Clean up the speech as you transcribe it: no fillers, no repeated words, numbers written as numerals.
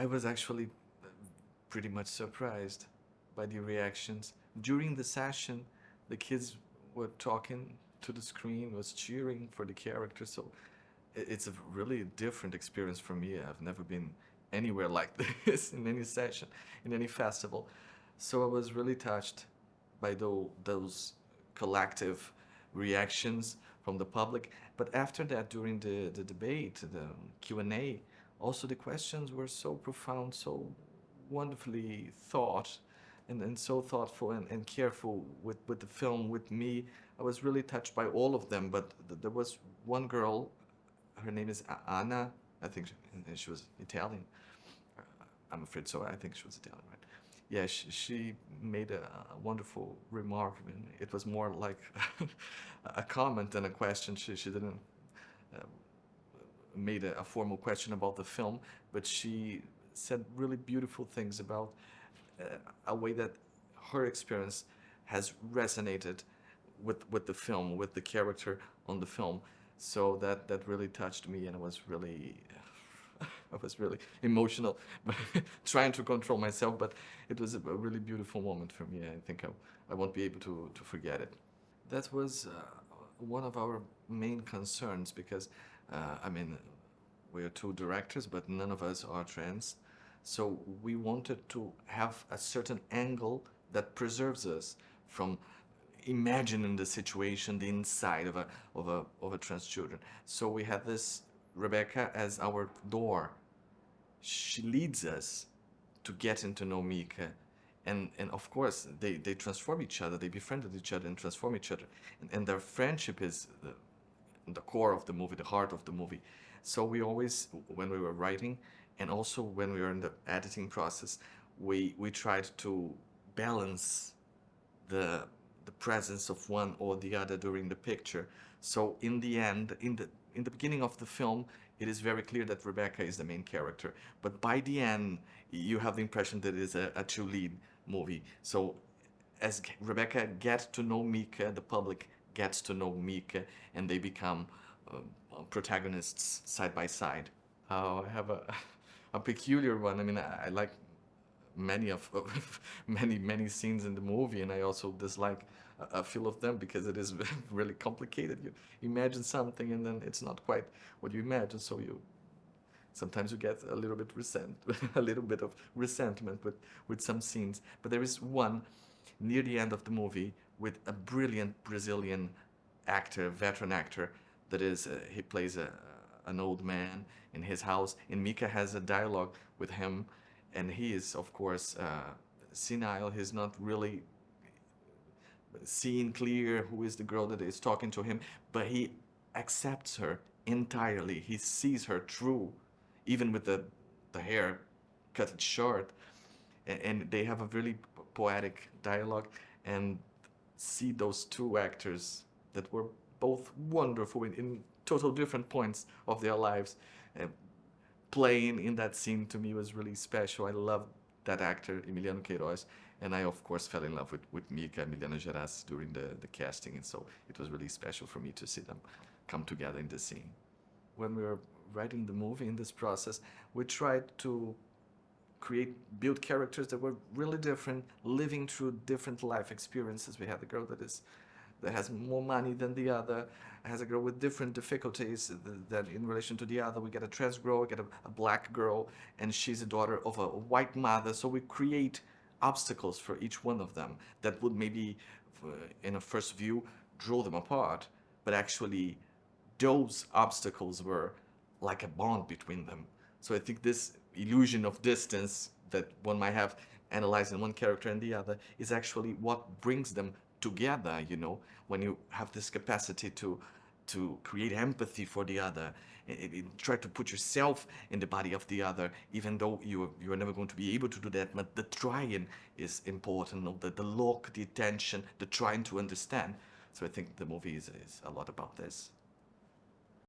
I was actually pretty much surprised by the reactions. During the session, the kids were talking to the screen, was cheering for the character. So it's a really different experience for me. I've never been anywhere like this in any session, in any festival. So I was really touched by those collective reactions from the public. But after that, during the debate, the Q&A, also the questions were so profound, so wonderfully thought, and so thoughtful and careful with the film, with me. I was really touched by all of them, but there was one girl, her name is Anna, I think she was Italian. I'm afraid so. I think she was Italian, right? Yeah, she made a wonderful remark. I mean, it was more like a comment than a question. She didn't uh, made a formal question about the film, but she said really beautiful things about uh, a way that her experience has resonated with the film, with the character on the film. So that really touched me, and I was really emotional, trying to control myself. But it was a really beautiful moment for me. I think I won't be able to forget it. That was one of our main concerns because, I mean, we are two directors, but none of us are trans. So we wanted to have a certain angle that preserves us from imagining the situation, the inside of a trans children. So we had this Rebecca as our door. She leads us to getting to know Mika. And of course, they transform each other, they befriended each other and transform each other. And their friendship is the core of the movie, the heart of the movie. So we always, when we were writing, and also when we were in the editing process, we tried to balance the the presence of one or the other during the picture. So in the end, in the beginning of the film, it is very clear that Rebecca is the main character. But by the end, you have the impression that it is a two lead movie. So as Rebecca gets to know Mika, the public gets to know Mika, and they become protagonists side by side. I have a peculiar one. I mean, I like many of many scenes in the movie, and I also dislike a few of them because it is really complicated. You imagine something, and then it's not quite what you imagine, so you sometimes you get a little bit a little bit of resentment with some scenes. But there is one near the end of the movie with a brilliant Brazilian actor, veteran actor, that is he plays an old man in his house, and Mika has a dialogue with him, and he is of course senile. He's not really seeing clear who is the girl that is talking to him, but he accepts her entirely. He sees her through, even with the hair cut it short, and they have a really poetic dialogue, and see those two actors that were both wonderful in total different points of their lives. Uh, Playing in that scene to me was really special. I love that actor, Emiliano Queiroz, and I of course fell in love with Mika and Emiliano Geras during the casting, and so it was really special for me to see them come together in the scene. When we were writing the movie in this process, we tried to build characters that were really different, living through different life experiences. We had a girl that has more money than the other, has a girl with different difficulties than in relation to the other. We get a trans girl, we get a black girl, and she's a daughter of a white mother. So we create obstacles for each one of them that would maybe, in a first view, draw them apart. But actually, those obstacles were like a bond between them. So I think this illusion of distance that one might have analyzing one character and the other is actually what brings them together, you know, when you have this capacity to create empathy for the other, try to put yourself in the body of the other, even though you are never going to be able to do that. But the trying is important, no? The look, the attention, the trying to understand. So I think the movie is a lot about this.